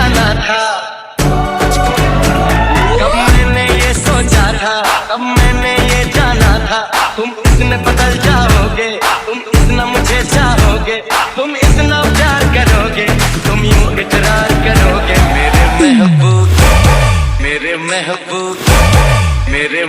जाना था, कब मैंने ये सोचा था, कब मैंने ये जाना था। तुम इतने बदल जाओगे, तुम इतना मुझे चाहोगे, तुम इतना प्यार करोगे, तुम यूं इकरार करोगे। मेरे महबूब, मेरे महबूब, मेरे